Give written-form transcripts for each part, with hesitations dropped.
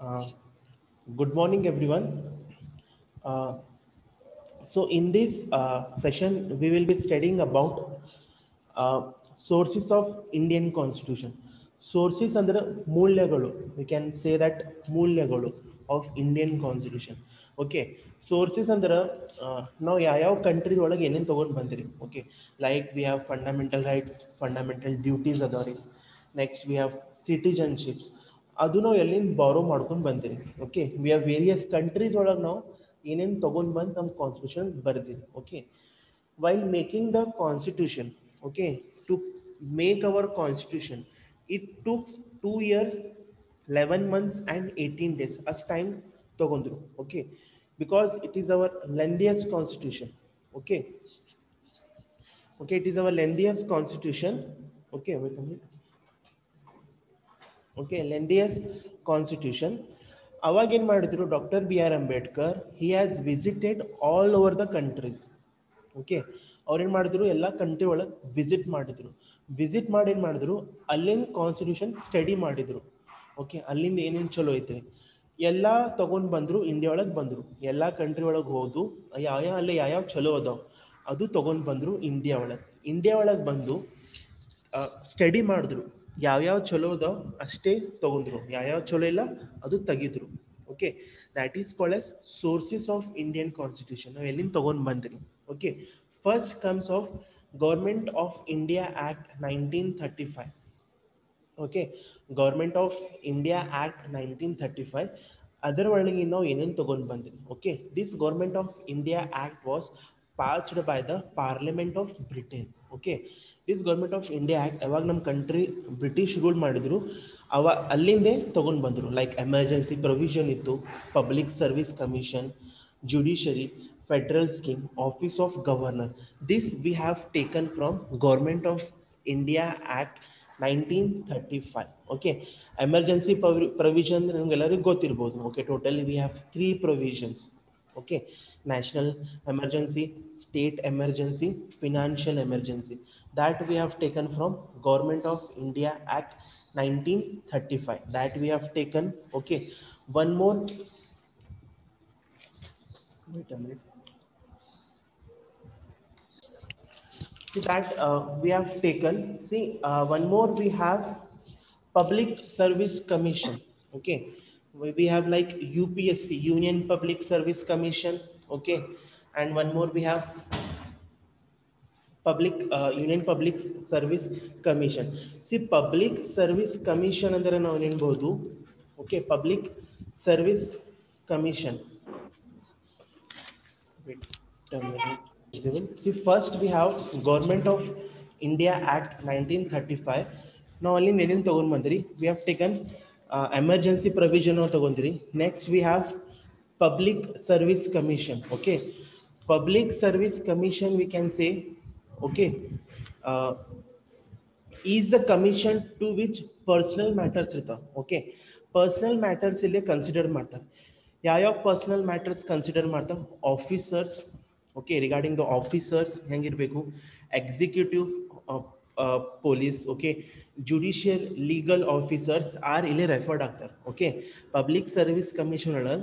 Uh, Good morning, everyone. Uh, so, in this session, we will be studying about sources of Indian Constitution. Sources ಅಂದ್ರೆ ಮೂಲಗಳು. We can say that ಮೂಲಗಳು of Indian Constitution. Okay. Sources ಅಂದ್ರೆ ನಾವು ಯಾವ country ಒಳಗೆ ಏನೇನು ತಗೊಂಡು ಬಂದಿರಿ. Okay. Like we have fundamental rights, fundamental duties ಅದಾವ್ರಿ. Next we have citizenships. ಅದು ನಾವು ಎಲ್ಲಿಂದ ಬಾರೋ ಮಾಡ್ಕೊಂಡು ಬಂದಿರಿ. Okay we have various countries ಒಳಗೆ ನಾವು ಏನೇನು ತೊಗೊಂಡು ಬಂದು ನಮ್ಮ ಕಾನ್ಸ್ಟಿಟ್ಯೂಷನ್ ಬರ್ದಿರಿ. Okay while making the constitution, okay, to make our constitution, it took 2 years, 11 months and 18 days as time togondru. Okay, because it is our lengthiest constitution. Okay, okay, it is our lengthiest constitution. Okay, wait a minute. Okay, lengthiest constitution. ಅವಾಗ ಏನು ಮಾಡಿದ್ರು doctor B R Ambedkar, he has visited all over the countries. Okay, ಅವ್ರೇನು ಮಾಡಿದ್ರು, ಎಲ್ಲ country ಒಳಗೆ visit ಮಾಡಿ ಏನು ಮಾಡಿದ್ರು, ಅಲ್ಲಿನ ಕಾನ್ಸ್ಟಿಟ್ಯೂಷನ್ ಸ್ಟಡಿ ಮಾಡಿದ್ರು. ಓಕೆ, ಅಲ್ಲಿಂದ ಏನೇನು ಚಲೋ ಐತೆ ಎಲ್ಲ ತೊಗೊಂಡು ಬಂದರು, ಇಂಡಿಯಾ ಒಳಗೆ ಬಂದರು, ಎಲ್ಲ ಕಂಟ್ರಿ ಒಳಗೆ ಹೋದು ಅಲ್ಲಿ ಯಾವ್ಯಾವ ಚಲೋ ಅದಾವ ಅದು ತೊಗೊಂಡು ಬಂದರು ಇಂಡಿಯಾ ಒಳಗೆ ಬಂದು ಸ್ಟಡಿ ಮಾಡಿದ್ರು. ಯಾವ್ಯಾವ ಚಲೋ ಅದಾವ ಅಷ್ಟೇ ತೊಗೊಂಡ್ರು, ಯಾವ್ಯಾವ ಚಲೋ ಇಲ್ಲ ಅದು ತೆಗಿದ್ರು. Okay, that is called as sources of Indian constitution. ನಾವು ಎಲ್ಲಿಂದ ತೊಗೊಂಡು ಬಂದ್ರಿ. Okay, first comes of government of India act 1935. Okay, government of India act 1935 ಅದರ ಒಳಗೆ ನಾವು ಏನೇನು ತೊಗೊಂಡು ಬಂದ್ರಿ. Okay, this government of India act was passed by the parliament of Britain. Okay, this government of India act ಯಾವಾಗ ನಮ್ಮ country British rule ಮಾಡಿದ್ರು ಅಲ್ಲಿಂದೇ ತೊಗೊಂಡು ಬಂದರು. ಲೈಕ್ ಎಮರ್ಜೆನ್ಸಿ ಪ್ರೊವಿಷನ್ ಇತ್ತು, public service commission, judiciary, federal scheme, office of governor. This we have taken from government of India act 1935. Okay, emergency provision ನಿಮ್ಗೆಲ್ಲರಿಗೂ ಗೊತ್ತಿರ್ಬೋದು. Okay, totally we have 3 provisions. Okay, national emergency, state emergency, financial emergency. That we have taken from government of India act 1935. That we have taken. Okay, one more, wait a minute. See that we have taken. See, one more we have Public Service Commission. Okay, we have like UPSC, Union Public Service Commission. Okay, and one more we have Union Public Service Commission. See, Public Service Commission ಅಂದರೆ ನಾವು ಏನ್ಬೋದು. Okay, Public Service Commission. Wait a minute. See, first we have Government of India Act 1935. Now only ಏನೇನು ತಗೊಂಡು ಬಂದ್ರಿ, we have taken emergency provision ತಗೊಂಡ್ರಿ. Next we have Public Service Commission. Okay, Public Service Commission we can say, okay, uh, is the commission to which personal matters ಇರ್ತಾವ. Okay, personal matters ಇಲ್ಲಿ consider ಮಾಡ್ತಾರೆ. ಯಾವ್ಯಾವ personal matters consider ಮಾಡ್ತಾರೆ? Officers. Okay, regarding the officers ಹೆಂಗಿರಬೇಕು, executive police. Okay, judicial, legal officers are ಇಲ್ಲಿ referred ಆಗ್ತಾರೆ. Okay, public service commission ಒಳಗೆ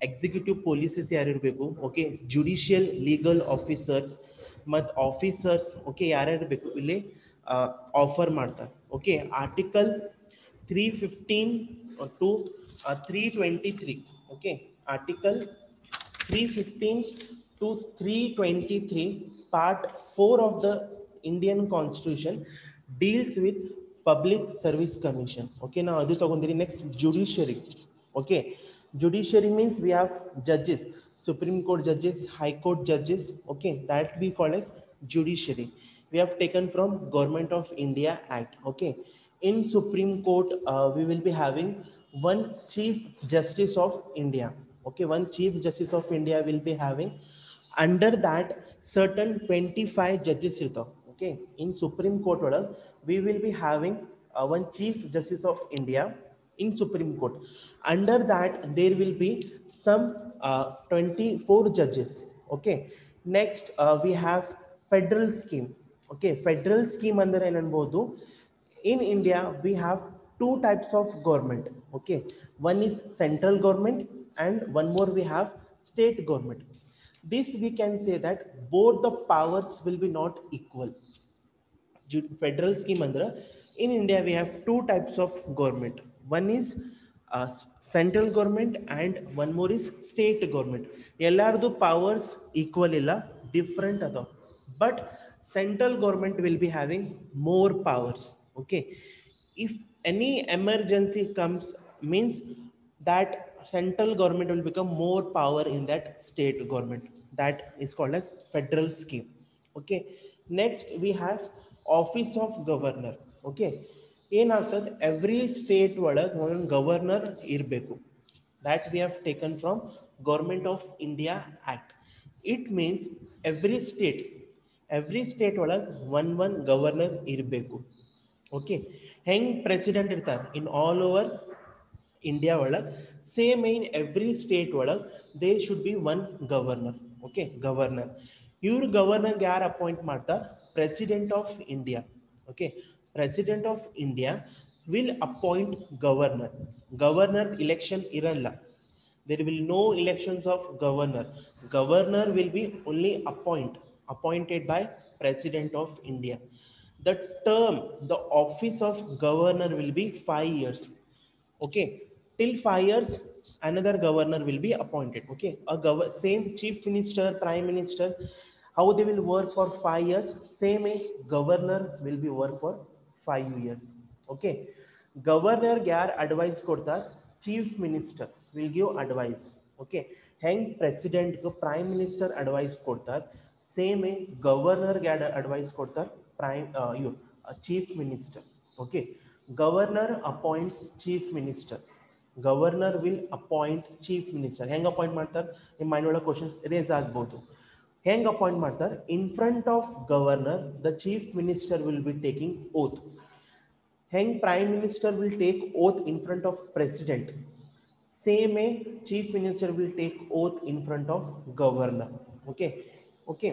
executive polices ಯಾರು ಇರಬೇಕು. ಓಕೆ, ಜುಡಿಷಿಯಲ್, ಲೀಗಲ್ ಆಫೀಸರ್ಸ್ ಮತ್ತು ಆಫೀಸರ್ಸ್. ಓಕೆ, ಯಾರ್ಯಾರು ಬೇಕು ಇಲ್ಲಿ ಆಫರ್ ಮಾಡ್ತಾರೆ. Okay, article 315 to 323. Okay, article 315 to 323 part 4 of the Indian Constitution deals with Public Service Commission. Okay, now adu tagondiri. Next, judiciary. Okay, judiciary means we have judges, Supreme Court judges, High Court judges. Okay, that we call as judiciary. We have taken from Government of India Act. Okay, in Supreme Court we will be having one Chief Justice of India. Okay, one Chief Justice of India will be having. Under that certain 25 judges irtav. Okay, in Supreme Court order we will be having one Chief Justice of India in Supreme Court. Under that there will be some 24 judges. Okay, next we have federal scheme. Okay, federal scheme under ಏನು ಅನ್ಬೋದು, in India we have two types of government. Okay, one is central government and one more we have state government. This we can say that both the powers will be not equal. Federal scheme andra, in India we have two types of government. One is central government and one more is state government. Ellardu powers equal illa, different ado, but central government will be having more powers. Okay, if any emergency comes, means that central government will become more power in that state government. That is called as federal scheme. Okay, next we have office of governor. Okay, ಏನಾಗ್ತದೆ every state ಒಳಗೆ ಒಂದು governor ಇರಬೇಕು. That we have taken from Government of India Act. It means every state ಒಳಗೆ one governor ಇರಬೇಕು. Okay, ಹೆಂಗ್ president ಇರ್ತಾರೆ in all over India ಒಳಗೆ, same in every state ಒಳಗೆ they should be one governor. Okay, governor. ಇವ್ರು ಗವರ್ನರ್ಗೆ ಯಾರು appoint ಮಾಡ್ತಾರೆ? President of India. Okay, president of India will appoint governor. Governor election ಇರಲ್ಲ. There will no elections of governor. Governor will be only appointed by President of India. The term, the office of governor will be 5 years. Okay, till 5 years another governor will be appointed. Okay, same chief minister, prime minister, how they will work for 5 years, same a governor will be work for 5 years. Okay, governor ಯಾರ advice ಕೊಡ್ತಾರೆ? chief minister will give advice. Okay, ಹೆಂಗ್ president ಗೆ prime minister advice ಕೊಡ್ತಾರೆ, same a governor ಗೆ advice ಕೊಡ್ತಾರೆ chief minister. Okay, governor appoints chief minister. Governor will appoint chief minister. ಹೆಂಗ್ appoint ಮಾಡ್ತಾರೆ? ನಿಮ್ಮ ಮೈಂಡ್ ಒಳಗೆ ಕ್ವಶನ್ಸ್ ರೇಸ್ ಆಗ್ಬೋದು. ಹೆಂಗ್ ಅಪಾಯಿಂಟ್ ಮಾಡ್ತಾರೆ? In front of governor the chief minister will be taking oath. ಹೆಂಗ್ prime minister will take oath in front of president, same a chief minister will take oath in front of governor. Okay, okay,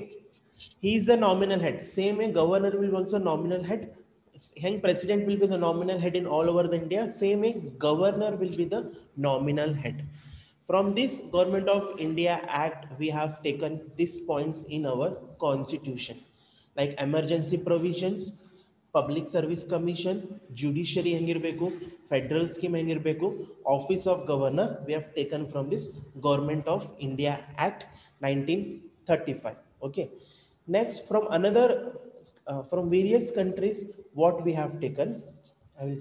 he is the nominal head. Same way governor will also nominal head. Hence president will be the nominal head in all over the India. Same way governor will be the nominal head. From this Government of India Act we have taken these points in our constitution, like emergency provisions, public service commission, judiciary hengirbeku, federal scheme hengirbeku, office of governor we have taken from this Government of India Act 1935. Okay, next from another from various countries what we have taken, I will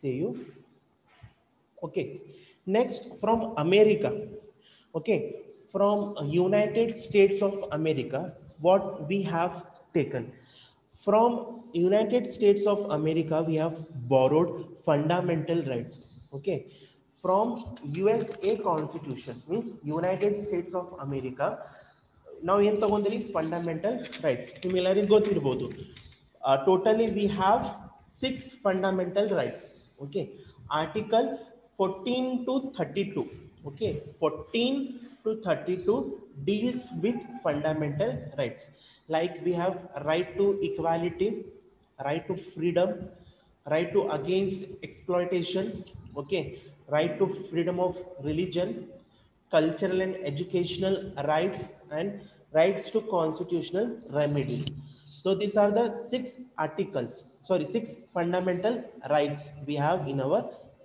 say you. Okay, next from America. Okay, from United States of America what we have taken. From United States of America we have borrowed fundamental rights. Okay, from USA Constitution, means United States of America ನಾವು ಏನು ತಗೊಂಡಿರಿ? Fundamental rights. ನಿಮ್ಗೆಲ್ಲರಿಗೂ ಗೊತ್ತಿರ್ಬೋದು, totally we have 6 fundamental rights. Okay, article 14 to 32. Okay, 14 to 32 deals with fundamental rights. Like we have right to equality, right to freedom, right to against exploitation. Okay, right to freedom of religion, cultural and educational rights, and rights to constitutional remedies. So these are the 6 fundamental rights we have in our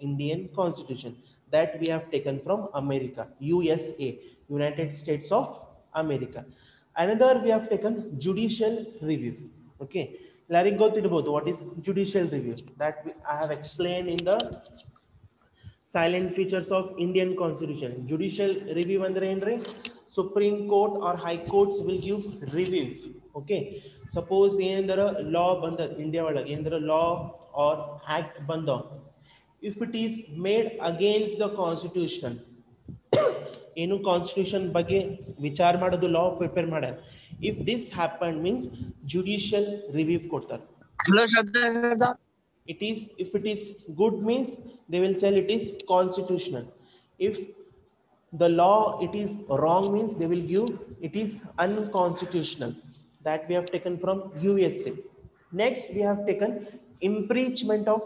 Indian Constitution that we have taken from America, USA, United States of America. Another we have taken judicial review. Okay, let's go through what is judicial review. That I have explained in the silent features of Indian Constitution. Judicial review andre enre, Supreme Court or High Courts will give reviews. Okay, suppose ಏನಂದ್ರೆ law ಬಂದ India ಒಳಗೆ, ಏನಂದ್ರೆ law or act ಬಂದ, if it is made against the constitution, ಏನು constitution ಬಗ್ಗೆ ವಿಚಾರ ಮಾಡೋದು, law prepare ಮಾಡ್ಯಾರ, if this happened means judicial review ಕೊಡ್ತಾರೆ. It is, if it is good means they will say it is constitutional. If the law it is wrong means they will give it is unconstitutional. That we have taken from USA. Next we have taken impeachment of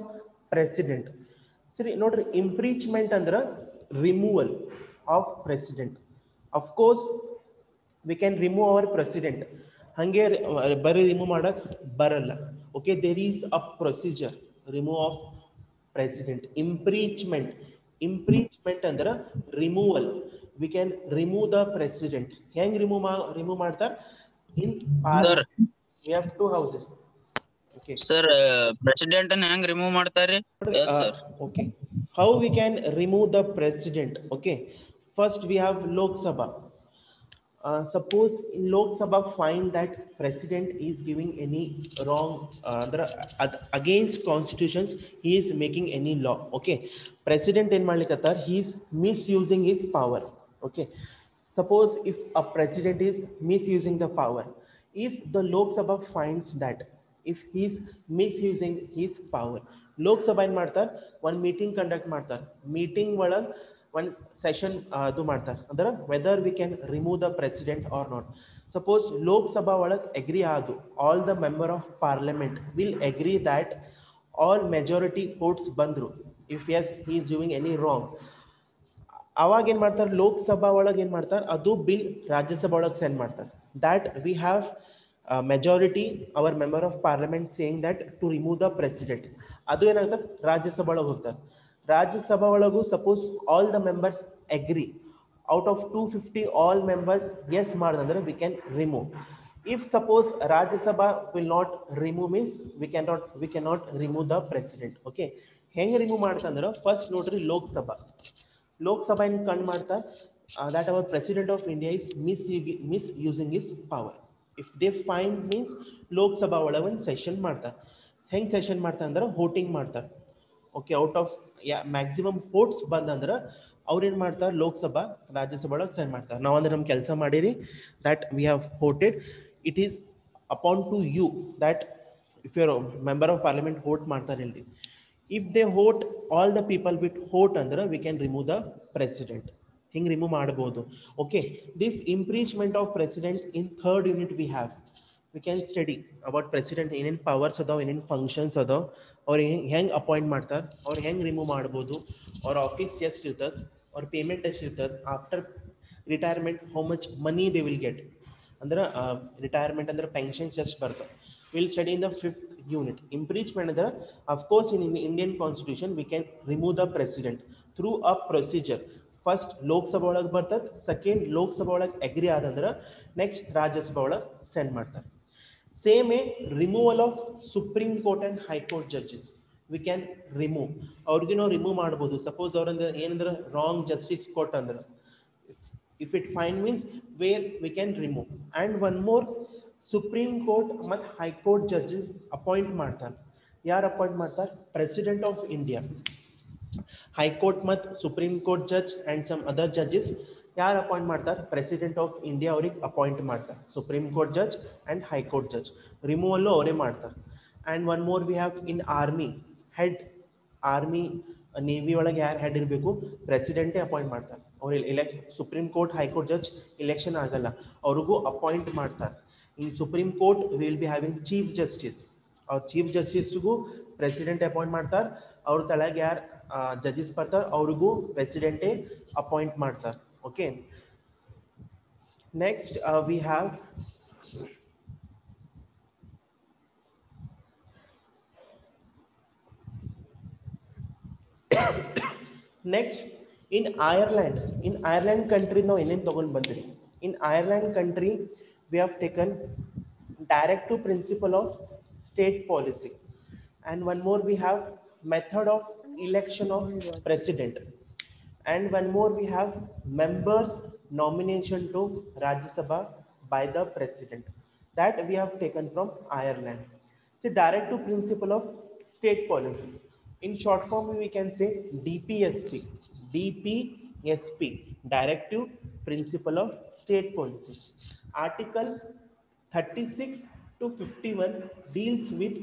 president. Siri ನೋಡ್ರಿ impeachment ಅಂದ್ರೆ removal of president. Of course we can remove our president. ಹಂಗೆ ಬರೀ remove ಮಾಡಕ್ ಬರಲ್ಲ. Okay, there is a procedure remove of president. Impeachment ಅಂದ್ರೆ removal. We can remove the president. ಹೆಂಗ್ remove ಮಾಡ್ತಾರ? In parliament we have two houses. Okay sir, president ಅನ್ನ ಹೆಂಗ್ remove ಮಾಡ್ತಾರಿ? Yes sir. Okay, how we can remove the president? Okay, first we have Lok Sabha. Suppose in Lok Sabha find that president is giving any wrong against constitutions, he is making any law. Okay, president in malikatar, he is misusing his power. Okay, suppose if a president is misusing the power, if the Lok Sabha finds that if he is misusing his power, Lok Sabha in ಮಾಡ್ತಾರ one meeting conduct ಮಾಡ್ತಾರ. meeting ಒಳಗೆ one session ಅದು ಮಾಡ್ತಾರೆ ಅಂದ್ರೆ whether we can remove the president or not. Suppose Lok Sabha ಒಳಗೆ agree ಆದು, all the member of parliament will agree that all majority votes ಬಂದ್ರು, if yes he is doing any wrong, ಅವಾಗ ಏನ್ ಮಾಡ್ತಾರೆ ಲೋಕ್ ಸಭಾ ಒಳಗೆ ಏನ್ ಮಾಡ್ತಾರೆ ಅದು ಬಿಲ್ ರಾಜ್ಯಸಭಾ ಒಳಗೆ ಸೆಂಡ್ ಮಾಡ್ತಾರೆ. that we have majority our member of parliament saying that to remove the president, ಅದು ಏನಾಗುತ್ತೆ ರಾಜ್ಯಸಭಾ ಒಳಗೆ ಹೋಗ್ತಾರೆ. ರಾಜ್ಯಸಭಾ ಒಳಗೂ suppose all the members agree, out of 250 all members yes ಮಾಡಿದ್ರೆ we can remove. if suppose Rajya Sabha will not remove means we cannot remove the president. Okay, ಹೆಂಗ್ remove ಮಾಡ್ತಂದ್ರೆ first ನೋಡ್ರಿ ಲೋಕ್ ಸಭಾ in ಕಂಡು ಮಾಡ್ತಾರೆ that our president of India is misusing his power. if they find means Lok ಸಭಾ ಒಳಗೆ ಒಂದು session ಮಾಡ್ತಾರೆ. ಹೆಂಗ್ ಸೆಷನ್ ಮಾಡ್ತಾರೆ ಅಂದ್ರೆ ವೋಟಿಂಗ್ ಮಾಡ್ತಾರೆ. Okay, out of maximum votes ಬಂದಂದ್ರೆ ಅವ್ರು ಏನು ಮಾಡ್ತಾರೆ ಲೋಕಸಭಾ ರಾಜ್ಯಸಭಾ ಒಳಗೆ ಸೆಂಡ್ ಮಾಡ್ತಾರೆ. ನಾವು ಅಂದ್ರೆ ನಮ್ಮ ಕೆಲಸ ಮಾಡಿರಿ that we have voted, it is upon to you that if you're a member of parliament vote ಮಾಡ್ತಾರೆ ಇಲ್ರಿ, if they vote all the people with vote ಅಂದ್ರೆ we can remove the president. ಹಿಂಗೆ ರಿಮೂವ್ ಮಾಡಬಹುದು. Okay, this impeachment of president in third unit we can study about president ಏನೇನು powers ಅದಾವ, ಏನೇನು functions ಅದಾವ, ಅವ್ರು ಹೆಂಗೆ ಅಪಾಯಿಂಟ್ ಮಾಡ್ತಾರೆ, ಅವ್ರು ಹೆಂಗೆ ರಿಮೂವ್ ಮಾಡ್ಬೋದು, ಅವ್ರ ಆಫೀಸ್ ಎಷ್ಟು ಇರ್ತದೆ, ಅವ್ರ ಪೇಮೆಂಟ್ ಎಷ್ಟು ಇರ್ತದೆ, after retirement how much money they will get, ಅಂದ್ರೆ ರಿಟೈರ್ಮೆಂಟ್ ಅಂದ್ರೆ ಪೆನ್ಷನ್ಸ್ ಎಷ್ಟು ಬರ್ತವೆ. Will study in the fifth unit. Impeachment ಅಂದ್ರೆ of course in Indian constitution we can remove the president through a procedure. First Lok Sabha ಒಳಗೆ ಬರ್ತದೆ, second Lok Sabha ಒಳಗೆ agri ಆದಂದ್ರೆ next Rajya Sabha ಒಳಗೆ send ಮಾಡ್ತಾರೆ. Same A removal of supreme court and high court judges V can remove. ಅವ್ರಿಗೆ ನಾವು remove ಮಾಡ್ಬೋದು. Suppose ಅವ್ರಂದ್ರೆ ಏನಂದ್ರೆ wrong justice ಕೊಟ್ ಅಂದ್ರೆ if it find means where we can remove. and one more, supreme court ಮತ್ತು high court judges appoint ಮಾಡ್ತಾರೆ. ಯಾರು appoint ಮಾಡ್ತಾರೆ? President of India. ಹೈಕೋರ್ಟ್ ಮತ್ತು supreme court judge and some other judges ಯಾರು appoint ಮಾಡ್ತಾರೆ? President of India ಅವ್ರಿಗೆ appoint ಮಾಡ್ತಾರೆ. Supreme court judge and high court judge ರಿಮೂವಲ್ಲು ಅವರೇ ಮಾಡ್ತಾರೆ. And one more we have in army head. Army navy ಒಳಗೆ ಯಾರು ಹೆಡ್ ಇರಬೇಕು? ಪ್ರೆಸಿಡೆಂಟೇ ಅಪಾಯಿಂಟ್ ಮಾಡ್ತಾರೆ. ಅವ್ರು supreme court high court judge election ಆಗಲ್ಲ, ಅವ್ರಿಗೂ ಅಪಾಯಿಂಟ್ ಮಾಡ್ತಾರೆ. In supreme court will be having chief justice. ಅವ್ರ ಚೀಫ್ ಜಸ್ಟಿಸ್ಗೂ ಪ್ರೆಸಿಡೆಂಟ್ ಅಪಾಯಿಂಟ್ ಮಾಡ್ತಾರೆ. ಅವ್ರ ತಳಗೆ ಯಾರು ಜಡ್ಜಸ್ ಬರ್ತಾರೆ ಅವ್ರಿಗೂ ಪ್ರೆಸಿಡೆಂಟೇ ಅಪಾಯಿಂಟ್ ಮಾಡ್ತಾರೆ. Okay, next we have next in Ireland. In Ireland country ನಾವು ಏನೇನು ತೊಗೊಂಡು ಬಂದಿರಿ? In Ireland country we have taken directive principle of state policy, and one more we have method of election of president, and one more we have members nomination to Rajya Sabha by the president, that we have taken from Ireland. So directive principle of state policy, in short form we can say DPSP, directive principle of state policy. Article 36 to 51 deals with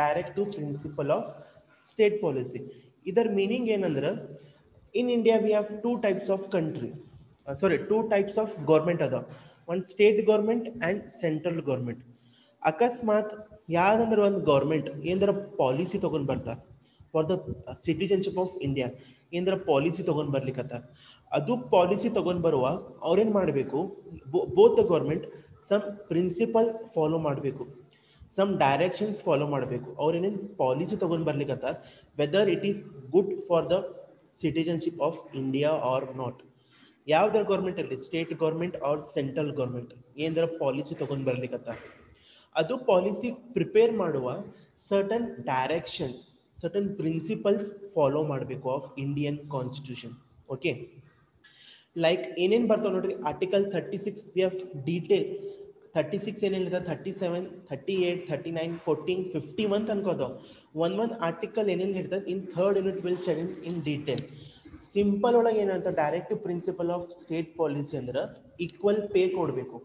directive principle of state policy. Either meaning ಏನಂದ್ರೆ in India we have two types of government ಅದ. one state government and central government. ಅಕಸ್ಮಾತ್ ಯಾವ್ದಂದ್ರೆ ಒಂದು government ಏನಂದ್ರೆ policy ತಗೊಂಡ್ ಬರ್ತಾರೆ, for the citizenship of India ಏನಂದ್ರೆ policy ತೊಗೊಂಡು ಬರ್ಲಿಕ್ಕತ್ತಾರ. ಅದು ಪಾಲಿಸಿ ತೊಗೊಂಡು ಬರುವಾಗ ಅವ್ರೇನು ಮಾಡಬೇಕು, both the government some principles follow ಮಾಡಬೇಕು, ಸಮ್ ಡೈರೆಕ್ಷನ್ಸ್ ಫಾಲೋ ಮಾಡಬೇಕು. ಅವ್ರೇನೇನು ಪಾಲಿಸಿ ತೊಗೊಂಡು ಬರ್ಲಿಕ್ಕತ್ತಾರ, whether it is good for the citizenship of India or not. ಯಾವ್ದಾರ ಗೌರ್ಮೆಂಟ್ ಇರಲಿ, state government or central government, ಏನರ ಪಾಲಿಸಿ ತೊಗೊಂಡು ಬರ್ಲಿಕ್ಕತ್ತಾರ, ಅದು ಪಾಲಿಸಿ ಪ್ರಿಪೇರ್ ಮಾಡುವ certain directions, certain principles follow ಮಾಡಬೇಕು of Indian constitution. Okay, like ಏನೇನು ಬರ್ತಾವೆ ನೋಡ್ರಿ, ಆರ್ಟಿಕಲ್ 36 ವಿ ಹ್ಯಾವ್ ಡೀಟೇಲ್. 36 ಏನೇನಿದೆ, 37, 38, 39, 14, 51 ಅನ್ಕೋತಾವ. ಒಂದೊಂದು ಆರ್ಟಿಕಲ್ ಏನೇನು ಹೇಳ್ತದೆ in third unit will study in detail. Simple ಒಳಗೆ ಏನಂತ, direct principle of state policy ಅಂದ್ರೆ ಈಕ್ವಲ್ ಪೇ ಕೊಡಬೇಕು.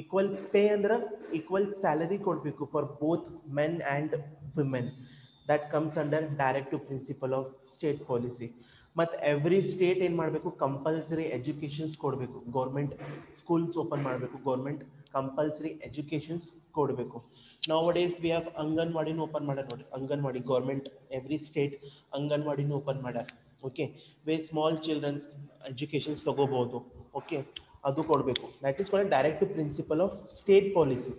ಈಕ್ವಲ್ ಪೇ ಅಂದ್ರೆ ಈಕ್ವಲ್ ಸ್ಯಾಲರಿ ಕೊಡಬೇಕು for both men and women. That comes under direct principle of state policy. ಮತ್ತು every state ಏನು ಮಾಡಬೇಕು, compulsory educations ಕೊಡಬೇಕು. ಗೌರ್ಮೆಂಟ್ ಸ್ಕೂಲ್ಸ್ ಓಪನ್ ಮಾಡಬೇಕು, government compulsory educations ಕೊಡಬೇಕು. ನೌ ಡೇಸ್ ವಿ ಹ್ಯಾವ್ ಅಂಗನವಾಡಿನೂ open ಮಾಡ್ಯಾರ ನೋಡಿ, anganwadi government every state ಅಂಗನವಾಡಿನೂ open ಮಾಡ್ಯಾರ. Okay, way small childrens educations ತಗೋಬಹುದು. ಓಕೆ, ಅದು ಕೊಡಬೇಕು. That is called direct principle of state policy.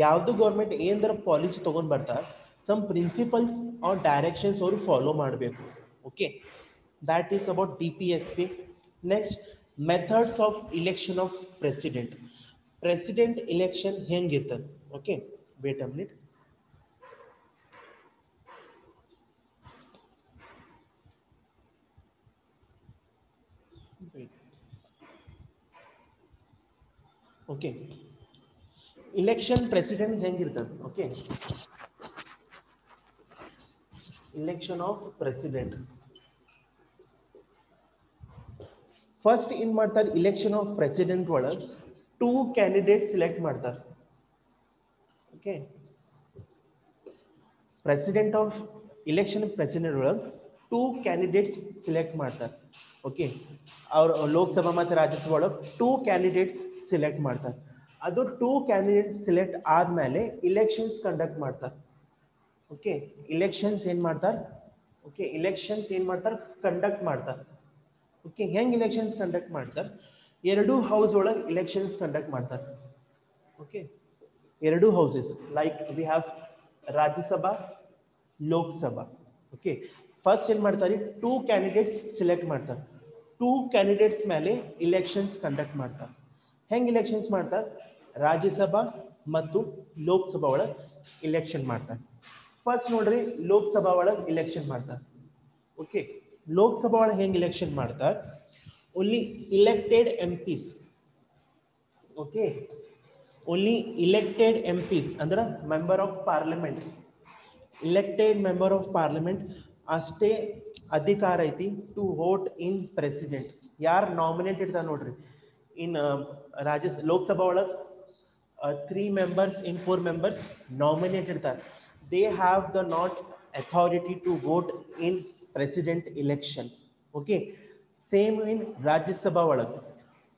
ಯಾವುದು ಗೌರ್ಮೆಂಟ್ ಏನರ ಪಾಲಿಸಿ ತೊಗೊಂಡು ಬರ್ತಾರೆ, ಸಮ್ ಪ್ರಿನ್ಸಿಪಲ್ಸ್ ಆರ್ ಡೈರೆಕ್ಷನ್ಸ್ ಅವರು ಫಾಲೋ ಮಾಡಬೇಕು. Okay, that is about DPSP. Next, methods of election of president. President election ಹೆಂಗಿರ್ತದೆ? Okay, wait a minute. Okay, election president ಹೆಂಗಿರ್ತದೆ? Okay, election of president first ಏನು ಮಾಡ್ತಾರೆ, election of president ಒಳಗೆ 2 candidate select ಮಾಡ್ತಾರೆ. Okay, president of election president ಒಳಗೆ 2 candidates select ಮಾಡ್ತಾರೆ. ಓಕೆ, ಅವ್ರು ಲೋಕಸಭಾ ಮತ್ತು ರಾಜ್ಯಸಭಾ ಒಳಗೆ 2 ಕ್ಯಾಂಡಿಡೇಟ್ಸ್ ಸಿಲೆಕ್ಟ್ ಮಾಡ್ತಾರೆ. ಅದು 2 ಕ್ಯಾಂಡಿಡೇಟ್ ಸಿಲೆಕ್ಟ್ ಆದಮೇಲೆ ಇಲೆಕ್ಷನ್ಸ್ ಕಂಡಕ್ಟ್ ಮಾಡ್ತಾರೆ. ಓಕೆ, ಇಲೆಕ್ಷನ್ಸ್ ಏನು ಮಾಡ್ತಾರೆ? ಓಕೆ, ಇಲೆಕ್ಷನ್ಸ್ ಏನು ಮಾಡ್ತಾರೆ? ಕಂಡಕ್ಟ್ ಮಾಡ್ತಾರೆ. ಓಕೆ, ಹೆಂಗೆ ಇಲೆಕ್ಷನ್ಸ್ ಕಂಡಕ್ಟ್ ಮಾಡ್ತಾರೆ? 2 ಹೌಸ್ ಒಳಗೆ ಇಲೆಕ್ಷನ್ಸ್ ಕಂಡಕ್ಟ್ ಮಾಡ್ತಾರೆ. Okay, 2 houses like we have Rajya Sabha, Lok Sabha. Okay, first ಏನು ಮಾಡ್ತಾರೆ, 2 ಕ್ಯಾಂಡಿಡೇಟ್ಸ್ ಸಿಲೆಕ್ಟ್ ಮಾಡ್ತಾರೆ. 2 ಕ್ಯಾಂಡಿಡೇಟ್ಸ್ ಮೇಲೆ ಇಲೆಕ್ಷನ್ಸ್ ಕಂಡಕ್ಟ್ ಮಾಡ್ತಾರೆ. ಹೆಂಗೆ ಇಲೆಕ್ಷನ್ಸ್ ಮಾಡ್ತಾರೆ? ರಾಜ್ಯಸಭಾ ಮತ್ತು ಲೋಕಸಭಾ ಒಳಗೆ ಇಲೆಕ್ಷನ್ ಮಾಡ್ತಾರೆ. ಫಸ್ಟ್ ನೋಡ್ರಿ, ಲೋಕಸಭಾ ಒಳಗೆ ಇಲೆಕ್ಷನ್ ಮಾಡ್ತಾರೆ. ಓಕೆ, ಲೋಕಸಭಾ ಒಳಗೆ ಹೆಂಗೆ ಇಲೆಕ್ಷನ್ ಮಾಡ್ತಾರೆ? Only elected MPs. Okay, only elected MPs ಅಂದ್ರೆ member of parliament. Elected member of parliament ಅಷ್ಟೇ ಅಧಿಕಾರ ಐತಿ ಟು ವೋಟ್ ಇನ್ ಪ್ರೆಸಿಡೆಂಟ್. ಯಾರು ನಾಮಿನೇಟ್ ಇರ್ತಾರೆ ನೋಡ್ರಿ, ಇನ್ ಲೋಕಸಭಾ ಒಳಗೆ 3 members in 4 members nominated ಇರ್ತಾರೆ. They have the not authority to vote in president election. Okay, same in Rajya Sabha ಒಳಗೆ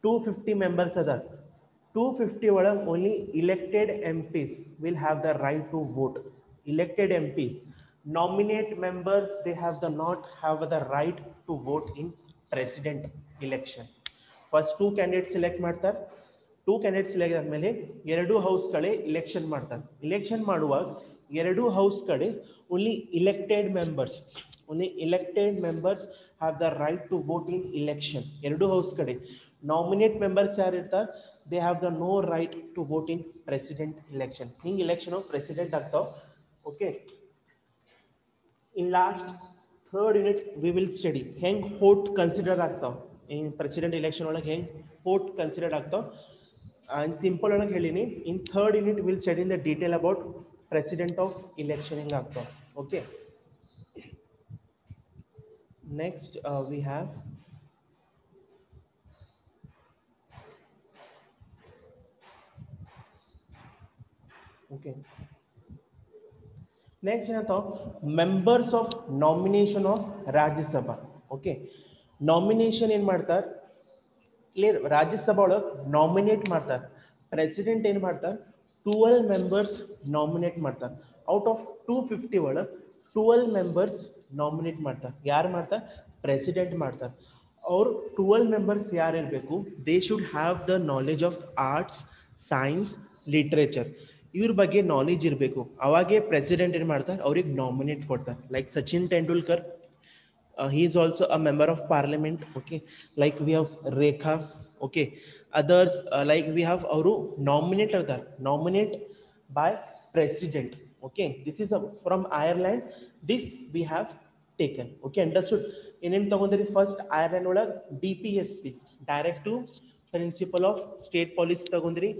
250 members ಅದಾರ. 250 ಒಳಗೆ only elected MPs will have the right to vote. Elected MPs, nominate members, they have the right to vote in president election. First 2 candidates select ಮಾಡ್ತಾರೆ. 2 candidates select ಆದಮೇಲೆ 2 house ಕಡೆ election ಮಾಡ್ತಾರೆ. Election ಮಾಡುವಾಗ 2 house ಕಡೆ only elected members have the right to vote in election. 2 house ಕಡೆ nominate members ಯಾರು ಇರ್ತಾರೆ, they have the no right to vote in president election. ಹಿಂಗೆ ಇಲೆಕ್ಷನ್ ಪ್ರೆಸಿಡೆಂಟ್ ಆಗ್ತಾವ. Okay, in last third unit we will study ಹೆಂಗೆ vote consider ಆಗ್ತಾವ in president election ಒಳಗೆ, ಹೆಂಗೆ vote consider ಆಗ್ತಾವ. And simple ಒಳಗೆ ಹೇಳಿನಿ. In third unit we'll study in the detail about president of election ಹೆಂಗೆ ಆಗ್ತಾವ. Okay, next we have okay next ಏನಾಗ್ತಾವ, members of nomination of Rajya Sabha. Okay, nomination ಏನು ಮಾಡ್ತಾರೆ, ಕ್ಲಿಯರ್? ರಾಜ್ಯಸಭಾ ಒಳಗೆ ನಾಮಿನೇಟ್ ಮಾಡ್ತಾರೆ. ಪ್ರೆಸಿಡೆಂಟ್ ಏನು ಮಾಡ್ತಾರೆ, 12 ಮೆಂಬರ್ಸ್ ನಾಮಿನೇಟ್ ಮಾಡ್ತಾರೆ. ಔಟ್ ಆಫ್ 250 ಒಳಗೆ 12 ಮೆಂಬರ್ಸ್ ನಾಮಿನೇಟ್ ಮಾಡ್ತಾರೆ. ಯಾರು ಮಾಡ್ತಾರೆ? ಪ್ರೆಸಿಡೆಂಟ್ ಮಾಡ್ತಾರೆ. ಅವ್ರು 12 ಮೆಂಬರ್ಸ್ ಯಾರು ಇರಬೇಕು? They should have the knowledge of arts, science, literature. ಇವ್ರ ಬಗ್ಗೆ ನಾಲೆಜ್ ಇರಬೇಕು. ಅವಾಗೇ ಪ್ರೆಸಿಡೆಂಟ್ ಏನು ಮಾಡ್ತಾರೆ? ಅವ್ರಿಗೆ ನಾಮಿನೇಟ್ ಕೊಡ್ತಾರೆ. Like Sachin Tendulkar, he is also a member of parliament. Okay, like we have Rekha. Okay, others like we have ಅವರು nominate are nominate by president. Okay, this is from Ireland. This we have taken. Okay, understood. ಏನೇನು ತಗೊಂಡ್ರಿ? First Ireland ಒಳಗೆ DPSP, direct to principle of state policy ತಗೊಂಡ್ರಿ.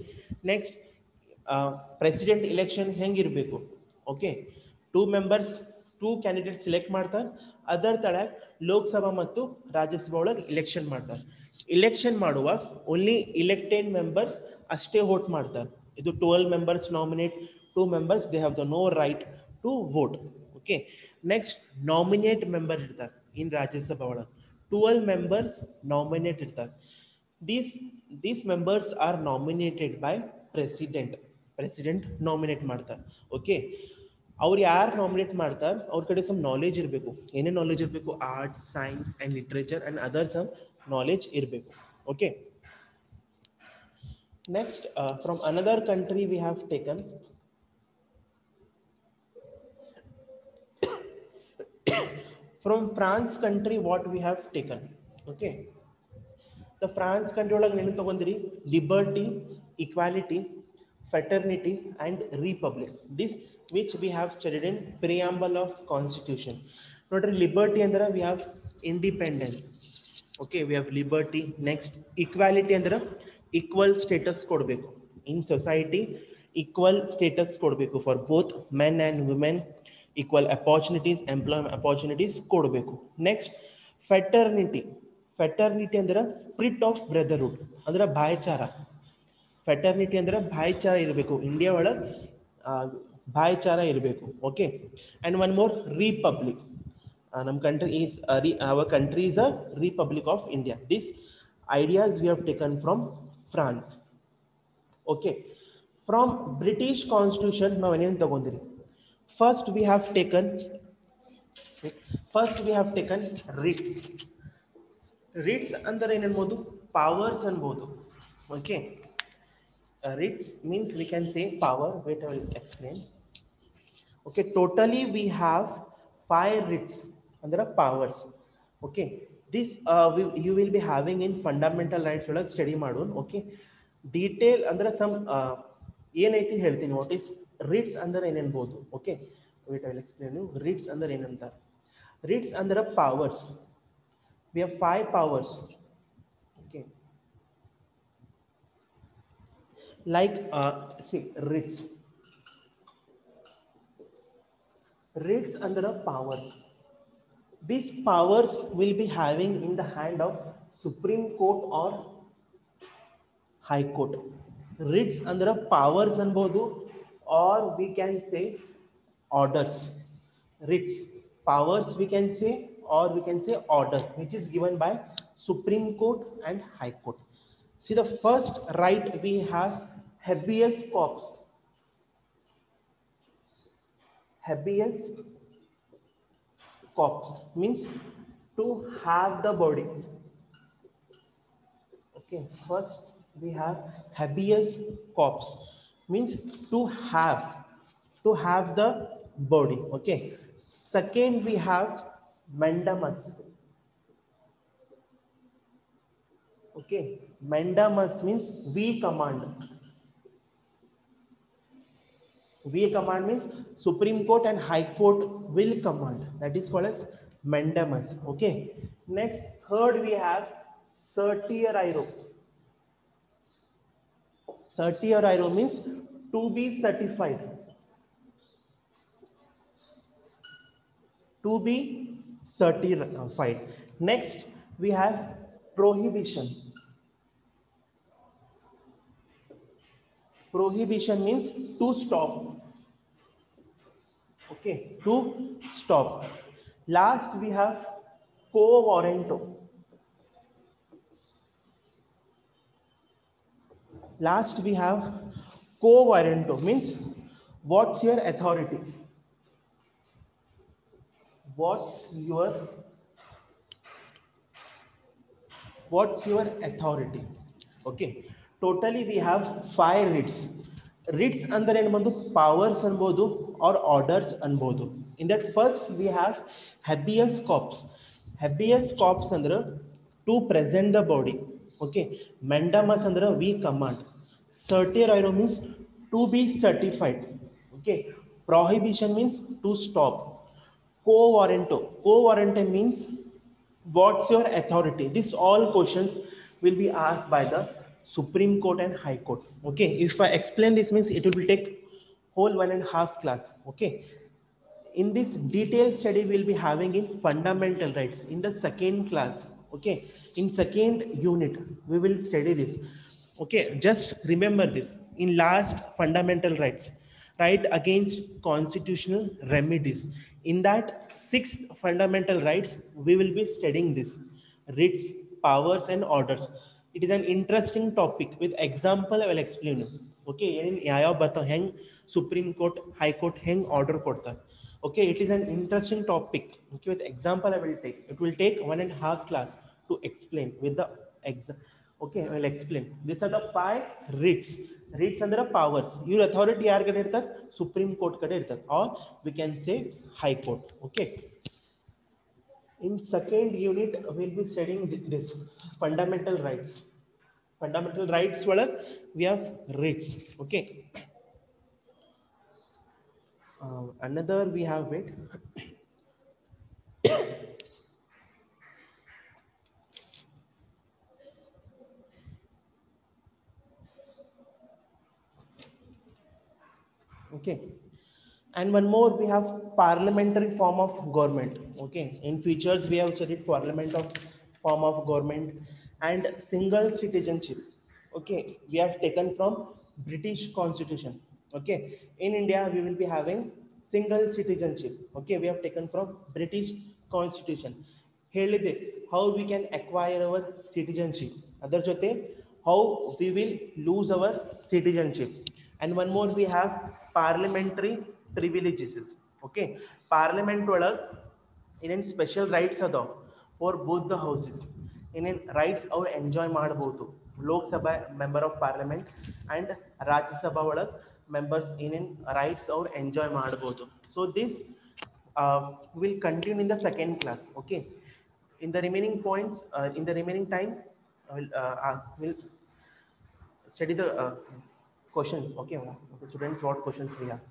Next president election ಹೆಂಗಿರಬೇಕು? Okay, 2 members, 2 candidate select ಮಾಡ್ತಾರೆ. ಅದರ ತಳಗ ಲೋಕಸಭಾ ಮತ್ತು ರಾಜ್ಯಸಭಾ ಒಳಗೆ election ಮಾಡ್ತಾರೆ. ಇಲೆಕ್ಷನ್ ಮಾಡುವಾಗ ಓನ್ಲಿ ಇಲೆಕ್ಟೆಡ್ ಮೆಂಬರ್ಸ್ ಅಷ್ಟೇ ವೋಟ್ ಮಾಡ್ತಾರೆ. ಇದು 12 members nominate, 2 members they have the no right to vote. Okay, next nominate member ಇರ್ತಾರೆ ಇನ್ ರಾಜ್ಯಸಭಾ ಒಳಗೆ. 12 ಮೆಂಬರ್ಸ್ ನಾಮಿನೇಟ್ ಇರ್ತಾರೆ. these members are nominated by president. President nominate ಮಾಡ್ತಾರೆ. ಓಕೆ, ಅವ್ರು ಯಾರು ನಾಮಿನೇಟ್ ಮಾಡ್ತಾರೆ? ಅವ್ರ ಕಡೆ ಸಮ್ ನಾಲೆಜ್ ಇರಬೇಕು. ಏನೇ ನಾಲೆಜ್ ಇರಬೇಕು? Arts, science and literature and other some knowledge ಇರಬೇಕು. Okay, next from another country we have taken from France country. What we have taken? Okay, the France country ಒಳಗೆ ಏನು ತಗೊಂಡ್ರಿ? Liberty, equality, fraternity and republic. This which we have studied in preamble of constitution. Notary liberty andre we have independence. Okay, we have liberty. Next equality andre equal status kodbeku in society. Equal status kodbeku for both men and women. Equal opportunities, employment opportunities kodbeku. Next fraternity. Fraternity andre spirit of brotherhood, andre bhaichara. Fraternity ಅಂದರೆ ಭಾಯ್ಚಾರ ಇರಬೇಕು. India ಒಳಗೆ ಭಾಯ್ಚಾರ ಇರಬೇಕು. Okay, and one more republic. ನಮ್ಮ country is our country is a republic of India. This ideas we have taken from France. Okay, from British constitution ನಾವು ಏನೇನು ತಗೊಂಡಿರಿ? First we have taken writs. Writs ಅಂದರೆ ಏನೇನ್ಬೋದು? Powers ಅನ್ಬೋದು. Okay, writs means we can say power. Wait, I will explain. Okay, totally we have 5 writs under powers. Okay, this you will be having in fundamental rights ಒಳಗೆ study ಮಾಡೋಣ. Okay, detail ಅಂದ್ರೆ some ಏನೈತಿ ಹೇಳ್ತೀನಿ. What is writs ಅಂದ್ರೆ ಏನೇನ್ಬೋದು? Okay, wait I will explain you. Writs ಅಂದ್ರೆ ಏನಂತ? Writs ಅಂದ್ರೆ powers. We have 5 powers. Okay, like see writs under powers. These powers will be having in the hand of Supreme Court or High Court. Writs under powers anbodu, or we can say orders. Writs powers we can say, or we can say order, which is given by Supreme Court and High Court. See, the first right we have habeas corpus. Habeas corpus means to have the body. Okay, first we have habeas corpus means to have the body. Okay, second we have mandamus. Okay, mandamus means we command. We command means Supreme Court and High Court will command. That is called as mandamus. Okay, next third we have certiorari. Certiorari means to be certified. To be certified. Next we have prohibition. Prohibition means to stop. Okay, to stop. Last we have quo warranto. Last we have quo warranto means what's your authority? what's your what's your authority? Okay, totally we have 5 writs. Writs ಅಂದ್ರೆ ಏನು ಬಂದು powers ಅನ್ಬೋದು or orders ಅನ್ಬೋದು. In that first we have habeas corpus. Habeas corpus ಅಂದ್ರೆ to present the body. Okay, mandamus ಅಂದ್ರೆ we command. Certiorari means to be certified. Okay, prohibition means to stop. Co warranto, co warranto means what's your authority? This all questions will be asked by the Supreme Court and High Court. Okay, if I explain this means it will take whole 1.5 class. Okay, in this detailed study we'll be having in fundamental rights in the second class. Okay, in second unit we will study this. Okay, just remember this. In last fundamental rights, right against constitutional remedies, in that sixth fundamental rights we will be studying this writs, powers and orders. It is an interesting topic. With example I will explain you. Okay, in ಯಾವ ಬರ್ತಾವ ಹೆಂಗ್ supreme court high court ಹೆಂಗ್ order ಕೊಡ್ತಾರೆ. Okay, it is an interesting topic. Okay, with example I will take. It will take 1.5 class to explain with the exam. Okay, I will explain. These are the 5 writs. Writs under powers. Your authority ಯಾರ್ ಕಡೆ ಇರ್ತಾರೆ? Supreme Court ಕಡೆ ಇರ್ತಾರೆ, or we can say High Court. Okay. In second unit we will be studying this fundamental rights. Fundamental rights ಒಳಗೆ we have writs. Okay. Another we have it. Okay, and one more we have parliamentary form of government. Okay, in features we have studied parliament of form of government and single citizenship. Okay, we have taken from British Constitution. Okay, in India we will be having single citizenship. Okay, we have taken from British Constitution. ಹೇಳಿದೆ how we can acquire our citizenship, ಅದರ ಜೊತೆ how we will lose our citizenship. And one more we have parliamentary privileges. Okay, parliament ಒಳಗೆ ಇನ್ನೇನು special rights ಅದಾವ for both the houses. ಇನ್ನೇನು rights ಅವ್ರು enjoy ಮಾಡ್ಬೋದು. Lok Sabha member of parliament and Rajya Sabha ಒಳಗೆ members ಏನೇನು ರೈಟ್ಸ್ ಅವ್ರು ಎಂಜಾಯ್ ಮಾಡ್ಬೋದು. So this will continue in the second class. Okay, in the remaining points, in the remaining time we'll study the questions. Okay, students, what questions we have?